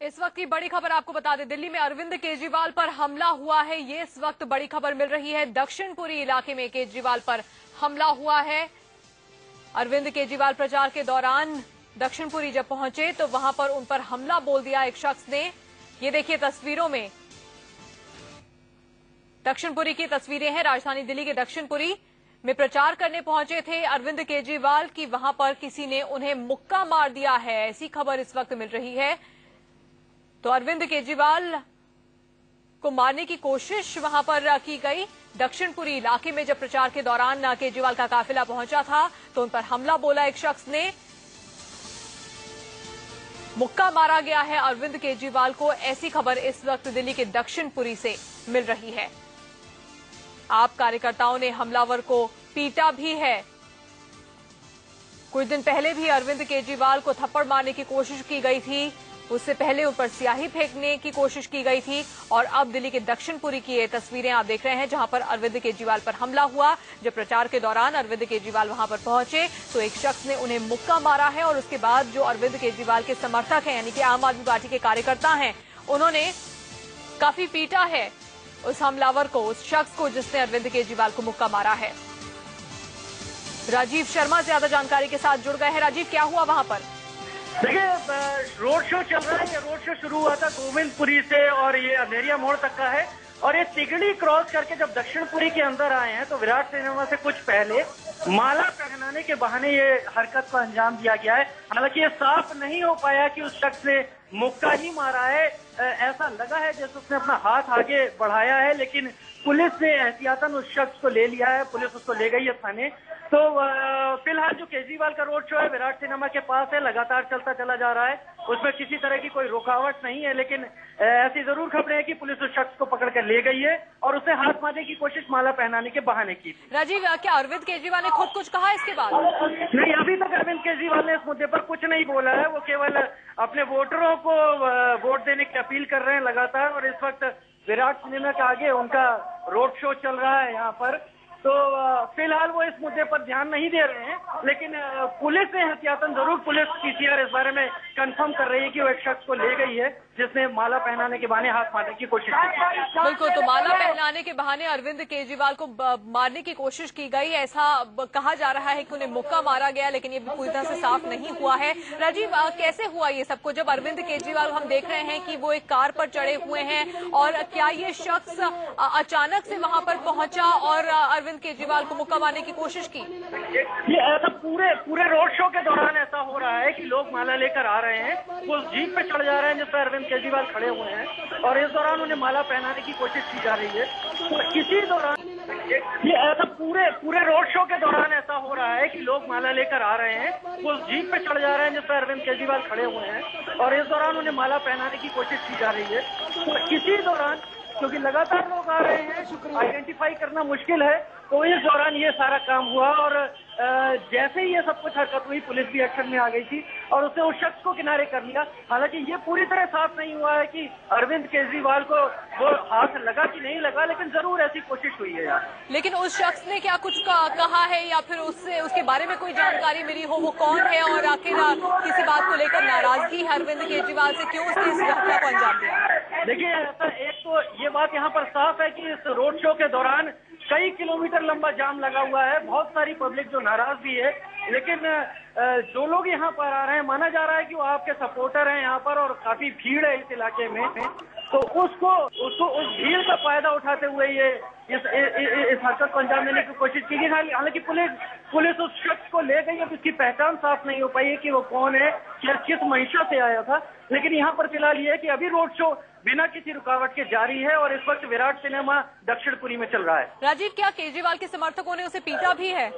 इस वक्त की बड़ी खबर आपको बता दें, दिल्ली में अरविंद केजरीवाल पर हमला हुआ है। ये इस वक्त बड़ी खबर मिल रही है। दक्षिणपुरी इलाके में केजरीवाल पर हमला हुआ है। अरविंद केजरीवाल प्रचार के दौरान दक्षिणपुरी जब पहुंचे तो वहां पर उन पर हमला बोल दिया एक शख्स ने। ये देखिए तस्वीरों में दक्षिणपुरी की तस्वीरें हैं। राजधानी दिल्ली के दक्षिणपुरी में प्रचार करने पहुंचे थे अरविंद केजरीवाल की, वहां पर किसी ने उन्हें मुक्का मार दिया है, ऐसी खबर इस वक्त मिल रही है। तो अरविंद केजरीवाल को मारने की कोशिश वहां पर की गई। दक्षिणपुरी इलाके में जब प्रचार के दौरान केजरीवाल का काफिला पहुंचा था तो उन पर हमला बोला एक शख्स ने। मुक्का मारा गया है अरविंद केजरीवाल को, ऐसी खबर इस वक्त दिल्ली के दक्षिणपुरी से मिल रही है। आप कार्यकर्ताओं ने हमलावर को पीटा भी है। कुछ दिन पहले भी अरविंद केजरीवाल को थप्पड़ मारने की कोशिश की गई थी, उससे पहले उन पर स्याही फेंकने की कोशिश की गई थी। और अब दिल्ली के दक्षिणपुरी की ये तस्वीरें आप देख रहे हैं जहां पर अरविंद केजरीवाल पर हमला हुआ। जब प्रचार के दौरान अरविंद केजरीवाल वहां पर पहुंचे तो एक शख्स ने उन्हें मुक्का मारा है और उसके बाद जो अरविंद केजरीवाल के समर्थक हैं यानी कि आम आदमी पार्टी के कार्यकर्ता हैं, उन्होंने काफी पीटा है उस हमलावर को, उस शख्स को जिसने अरविंद केजरीवाल को मुक्का मारा है। राजीव शर्मा ज्यादा जानकारी के साथ जुड़ गए हैं। राजीव, क्या हुआ वहां पर? देखिए, रोड शो चल रहा है। ये रोड शो शुरू हुआ था गोविंदपुरी से और ये अंधेरिया मोड़ तक का है। और ये तिगड़ी क्रॉस करके जब दक्षिणपुरी के अंदर आए हैं तो विराट सिनेमा से कुछ पहले माला पहनाने के बहाने ये हरकत को अंजाम दिया गया है। हालांकि ये साफ नहीं हो पाया कि उस शख्स ने मुक्का ही मारा है। ऐसा लगा है जैसे उसने अपना हाथ आगे बढ़ाया है, लेकिन पुलिस ने एहतियातन उस शख्स को ले लिया है। पुलिस उसको ले गई है थाने। तो फिलहाल जो केजरीवाल का रोड शो है विराट सिनेमा के पास है, लगातार चलता चला जा रहा है। उसमें किसी तरह की कोई रुकावट नहीं है, लेकिन ऐसी जरूर खबरें हैं कि पुलिस उस शख्स को पकड़ कर ले गई है और उसे हाथ मारने की कोशिश माला पहनाने के बहाने की। राजीव, क्या अरविंद केजरीवाल ने खुद कुछ कहा इसके बाद? नहीं, अभी तक अरविंद केजरीवाल ने इस मुद्दे पर कुछ नहीं बोला है। वो केवल अपने वोटरों को वोट देने की अपील कर रहे हैं लगातार। और इस वक्त विराट सिनेमा के आगे उनका रोड शो चल रहा है यहाँ पर। तो फिलहाल वो इस मुद्दे पर ध्यान नहीं दे रहे हैं, लेकिन पुलिस ने एहतियातन जरूर पुलिस पीसीआर इस बारे में कंफर्म कर रही है कि वो एक शख्स को ले गई है जिसने माला पहनाने के बहाने हाथ मारने की कोशिश की। बिल्कुल, तो माला पहनाने के बहाने अरविंद केजरीवाल को मारने की कोशिश की गई, ऐसा कहा जा रहा है कि उन्हें मुक्का मारा गया, लेकिन ये पूरी तरह से साफ नहीं हुआ है। राजीव, कैसे हुआ ये सबको? जब अरविंद केजरीवाल हम देख रहे हैं कि वो एक कार पर चढ़े हुए हैं, और क्या ये शख्स अचानक से वहां पर पहुंचा और अरविंद केजरीवाल को मुक्का मारने की कोशिश की? ये ऐसा पूरे रोड शो के दौरान ऐसा हो रहा है कि लोग माला लेकर आ रहे हैं, वो जीप पे चढ़ जा रहे हैं जिस पर अरविंद केजरीवाल खड़े हुए हैं, और इस दौरान उन्हें माला पहनाने की कोशिश की जा रही है। तो इसी दौरान ये ऐसा पूरे रोड शो के दौरान ऐसा हो रहा है कि लोग माला लेकर आ रहे हैं, वो जीप पे चढ़ जा रहे हैं जिस पर अरविंद केजरीवाल खड़े हुए हैं, और इस दौरान उन्हें माला पहनाने की कोशिश की जा रही है। तो इसी दौरान, क्योंकि लगातार लोग आ रहे हैं, आइडेंटिफाई करना मुश्किल है, तो इस दौरान ये सारा काम हुआ। और जैसे ही ये सब कुछ हरकत हुई, पुलिस भी एक्शन में आ गई थी और उसने उस शख्स को किनारे कर लिया। हालांकि ये पूरी तरह साफ नहीं हुआ है कि अरविंद केजरीवाल को वो हाथ लगा कि नहीं लगा, लेकिन जरूर ऐसी कोशिश हुई है यार। लेकिन उस शख्स ने क्या कुछ कहा है या फिर उसके बारे में कोई जानकारी मिली हो? वो कौन है और आखिर किसी बात को लेकर नाराजगी है अरविंद केजरीवाल से, क्यों उसने इस हत्या को अंजाम दिया? देखिए, एक तो ये बात यहाँ पर साफ है कि इस रोड शो के दौरान कई किलोमीटर लंबा जाम लगा हुआ है। बहुत सारी पब्लिक जो नाराज भी है, लेकिन जो लोग यहाँ पर आ रहे हैं, माना जा रहा है कि वो आपके सपोर्टर हैं यहाँ पर और काफी भीड़ है इस इलाके में। तो उसको उस भीड़ का फायदा उठाते हुए ये इस हरकत को अंजाम देने की कोशिश की गई। हालांकि पुलिस उस शख्स को ले गई है, उसकी पहचान साफ नहीं हो पाई है कि वो कौन है या किस मंशा से आया था। लेकिन यहाँ पर फिलहाल ये है कि अभी रोड शो बिना किसी रुकावट के जारी है और इस वक्त विराट सिनेमा दक्षिणपुरी में चल रहा है। राजीव, क्या केजरीवाल के समर्थकों ने उसे पीटा भी है?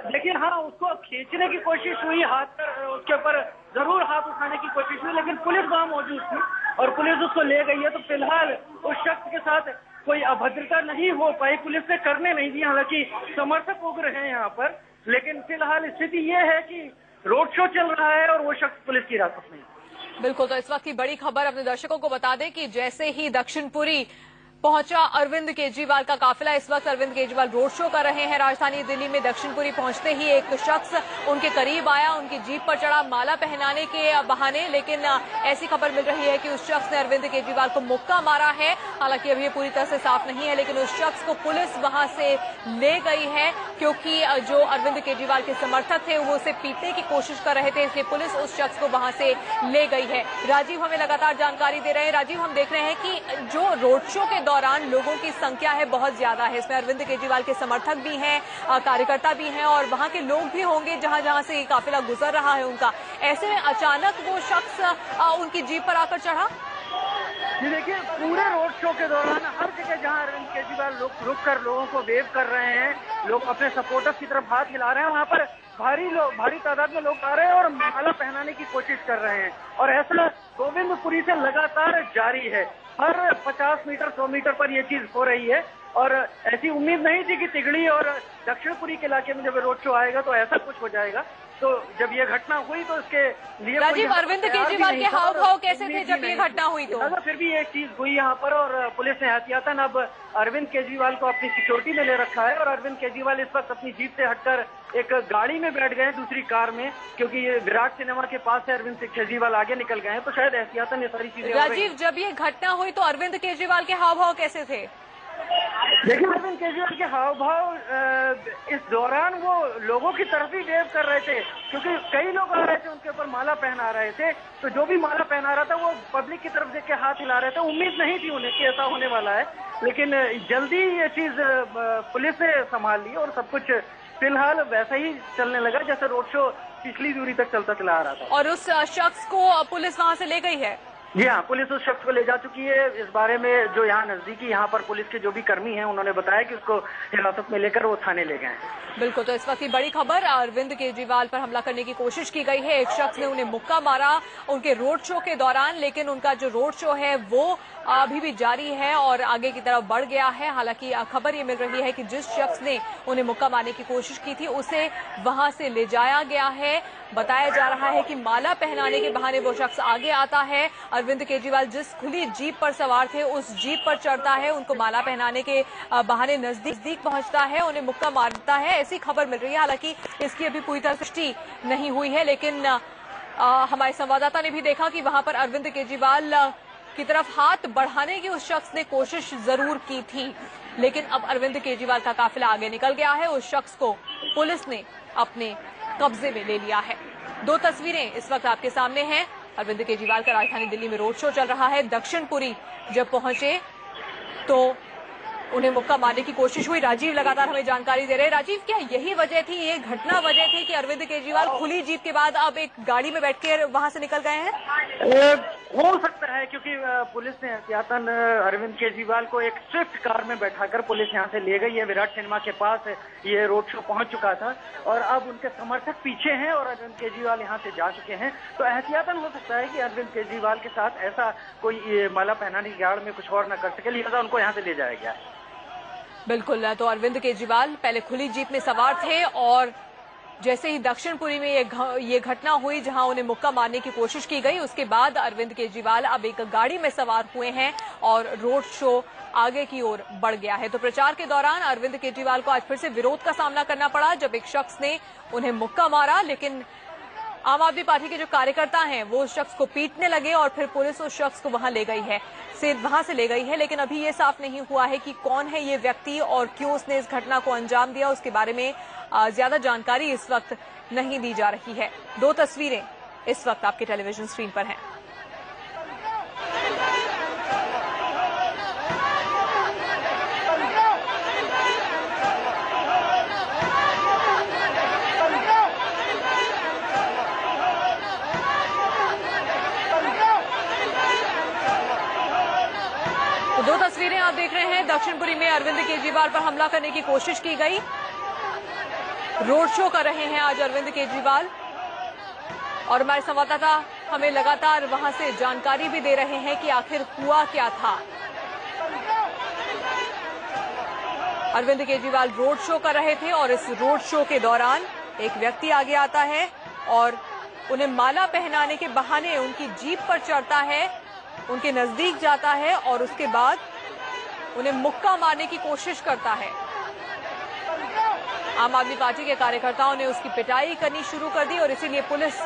देखिए, हाँ, उसको खींचने की कोशिश हुई, हाथ पर उसके ऊपर जरूर हाथ उठाने की कोशिश हुई, लेकिन पुलिस वहां मौजूद थी और पुलिस उसको ले गई है। तो फिलहाल उस शख्स के साथ कोई अभद्रता नहीं हो पाई, पुलिस ने करने नहीं दी। हालांकि समर्थक उग्र हैं यहाँ पर, लेकिन फिलहाल स्थिति ये है कि रोड शो चल रहा है और वो शख्स पुलिस की हिरासत में है। बिल्कुल, तो इस वक्त की बड़ी खबर अपने दर्शकों को बता दें कि जैसे ही दक्षिणपुरी पहुंचा अरविंद केजरीवाल का काफिला। इस वक्त अरविंद केजरीवाल रोड शो कर रहे हैं राजधानी दिल्ली में। दक्षिणपुरी पहुंचते ही एक शख्स उनके करीब आया, उनकी जीप पर चढ़ा माला पहनाने के बहाने, लेकिन ऐसी खबर मिल रही है कि उस शख्स ने अरविंद केजरीवाल को मुक्का मारा है। हालांकि अभी ये पूरी तरह से साफ नहीं है, लेकिन उस शख्स को पुलिस वहां से ले गई है क्योंकि जो अरविंद केजरीवाल के समर्थक थे वो उसे पीटने की कोशिश कर रहे थे, इसलिए पुलिस उस शख्स को वहां से ले गई है। राजीव हमें लगातार जानकारी दे रहे हैं। राजीव, हम देख रहे हैं कि जो रोड शो के दौरान लोगों की संख्या है बहुत ज्यादा है, इसमें अरविंद केजरीवाल के समर्थक भी हैं, कार्यकर्ता भी हैं और वहां के लोग भी होंगे जहां जहां से ये काफिला गुजर रहा है उनका। ऐसे में अचानक वो शख्स उनकी जीप पर आकर चढ़ा। जी देखिए, पूरे रोड शो के दौरान हर जगह जहां अरविंद केजरीवाल रुक कर लोगों को वेव कर रहे हैं, लोग अपने सपोर्टर्स की तरफ हाथ हिला रहे हैं, वहां पर भारी तादाद में लोग आ रहे हैं और माला पहनाने की कोशिश कर रहे हैं। और ऐसा गोविंदपुरी से लगातार जारी है। हर 50 मीटर 100 मीटर पर यह चीज हो रही है और ऐसी उम्मीद नहीं थी कि तिगड़ी और दक्षिणपुरी के इलाके में जब रोड शो आएगा तो ऐसा कुछ हो जाएगा। तो जब ये घटना हुई तो इसके लिए राजीव, अरविंद केजरीवाल के हाव भाव कैसे थे जब ये घटना हुई? तो फिर भी एक चीज हुई यहाँ पर और पुलिस ने एहतियातन अब अरविंद केजरीवाल को अपनी सिक्योरिटी में ले रखा है और अरविंद केजरीवाल इस वक्त अपनी जीप से हटकर एक गाड़ी में बैठ गए हैं, दूसरी कार में, क्योंकि ये विराट सिनेमा के पास से अरविंद केजरीवाल आगे निकल गए हैं। तो शायद एहतियातन ये सारी चीजें। राजीव, जब ये घटना हुई तो अरविंद केजरीवाल के हाव भाव कैसे थे? देखिए, अरविंद केजरीवाल के हाव भाव इस दौरान वो लोगों की तरफ ही वेव कर रहे थे, क्योंकि कई लोग आ रहे थे उनके ऊपर माला पहना रहे थे। तो जो भी माला पहना रहा था वो पब्लिक की तरफ देख के हाथ हिला रहे थे। उम्मीद नहीं थी उन्हें कि ऐसा होने वाला है, लेकिन जल्दी ये चीज पुलिस ने संभाल ली और सब कुछ फिलहाल वैसा ही चलने लगा जैसे रोड शो पिछली दूरी तक चलता चला आ रहा था। और उस शख्स को पुलिस वहां से ले गई है? जी हाँ, पुलिस उस शख्स को ले जा चुकी है। इस बारे में जो यहाँ नजदीकी यहाँ पर पुलिस के जो भी कर्मी हैं उन्होंने बताया कि उसको हिरासत में लेकर वो थाने ले गए हैं। बिल्कुल, तो इस वक्त की बड़ी खबर, अरविंद केजरीवाल पर हमला करने की कोशिश की गई है। एक शख्स ने उन्हें मुक्का मारा उनके रोड शो के दौरान, लेकिन उनका जो रोड शो है वो अभी भी जारी है और आगे की तरफ बढ़ गया है। हालांकि खबर ये मिल रही है कि जिस शख्स ने उन्हें मुक्का मारने की कोशिश की थी उसे वहां से ले जाया गया है। बताया जा रहा है कि माला पहनाने के बहाने वो शख्स आगे आता है। अरविंद केजरीवाल जिस खुली जीप पर सवार थे उस जीप पर चढ़ता है, उनको माला पहनाने के बहाने नजदीक पहुंचता है, उन्हें मुक्का मारता है, ऐसी खबर मिल रही है। हालांकि इसकी अभी पूरी तरह पुष्टि नहीं हुई है, लेकिन हमारे संवाददाता ने भी देखा कि वहां पर अरविंद केजरीवाल की तरफ हाथ बढ़ाने की उस शख्स ने कोशिश जरूर की थी, लेकिन अब अरविंद केजरीवाल का काफिला आगे निकल गया है। उस शख्स को पुलिस ने अपने कब्जे में ले लिया है। दो तस्वीरें इस वक्त आपके सामने हैं। अरविंद केजरीवाल का राजधानी दिल्ली में रोड शो चल रहा है। दक्षिणपुरी जब पहुंचे तो उन्हें मुक्का मारने की कोशिश हुई। राजीव लगातार हमें जानकारी दे रहे हैं। राजीव, क्या यही वजह थी, ये घटना वजह थी कि अरविंद केजरीवाल खुली जीप के बाद अब एक गाड़ी में बैठकर वहां से निकल गए हैं? हो सकता है, क्योंकि पुलिस ने एहतियातन अरविंद केजरीवाल को एक स्विफ्ट कार में बैठाकर पुलिस यहाँ से ले गई है। विराट सिनेमा के पास ये रोड शो पहुंच चुका था और अब उनके समर्थक पीछे हैं और अरविंद केजरीवाल यहाँ से जा चुके हैं। तो एहतियातन हो सकता है कि अरविंद केजरीवाल के साथ ऐसा कोई माला पहनाने की आड़ में कुछ और न कर सके, लिहाजा उनको यहाँ से ले जाया गया है। बिल्कुल, तो अरविंद केजरीवाल पहले खुली जीप में सवार थे और जैसे ही दक्षिणपुरी में ये घटना हुई जहां उन्हें मुक्का मारने की कोशिश की गई, उसके बाद अरविंद केजरीवाल अब एक गाड़ी में सवार हुए हैं और रोड शो आगे की ओर बढ़ गया है। तो प्रचार के दौरान अरविंद केजरीवाल को आज फिर से विरोध का सामना करना पड़ा जब एक शख्स ने उन्हें मुक्का मारा, लेकिन आम आदमी पार्टी के जो कार्यकर्ता हैं वो उस शख्स को पीटने लगे और फिर पुलिस उस शख्स को वहां से ले गई है। लेकिन अभी ये साफ नहीं हुआ है कि कौन है ये व्यक्ति और क्यों उसने इस घटना को अंजाम दिया, उसके बारे में ज्यादा जानकारी इस वक्त नहीं दी जा रही है। दो तस्वीरें इस वक्त आपके टेलीविजन स्क्रीन पर हैं। दो तस्वीरें आप देख रहे हैं। दक्षिणपुरी में अरविंद केजरीवाल पर हमला करने की कोशिश की गई। रोड शो कर रहे हैं आज अरविंद केजरीवाल और हमारे संवाददाता हमें लगातार वहां से जानकारी भी दे रहे हैं कि आखिर हुआ क्या था। अरविंद केजरीवाल रोड शो कर रहे थे और इस रोड शो के दौरान एक व्यक्ति आगे आता है और उन्हें माला पहनाने के बहाने उनकी जीप पर चढ़ता है, उनके नजदीक जाता है और उसके बाद उन्हें मुक्का मारने की कोशिश करता है। आम आदमी पार्टी के कार्यकर्ताओं ने उसकी पिटाई करनी शुरू कर दी और इसीलिए पुलिस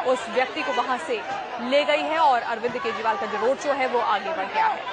उस व्यक्ति को वहां से ले गई है और अरविंद केजरीवाल का जो रोड शो है वो आगे बढ़ गया है।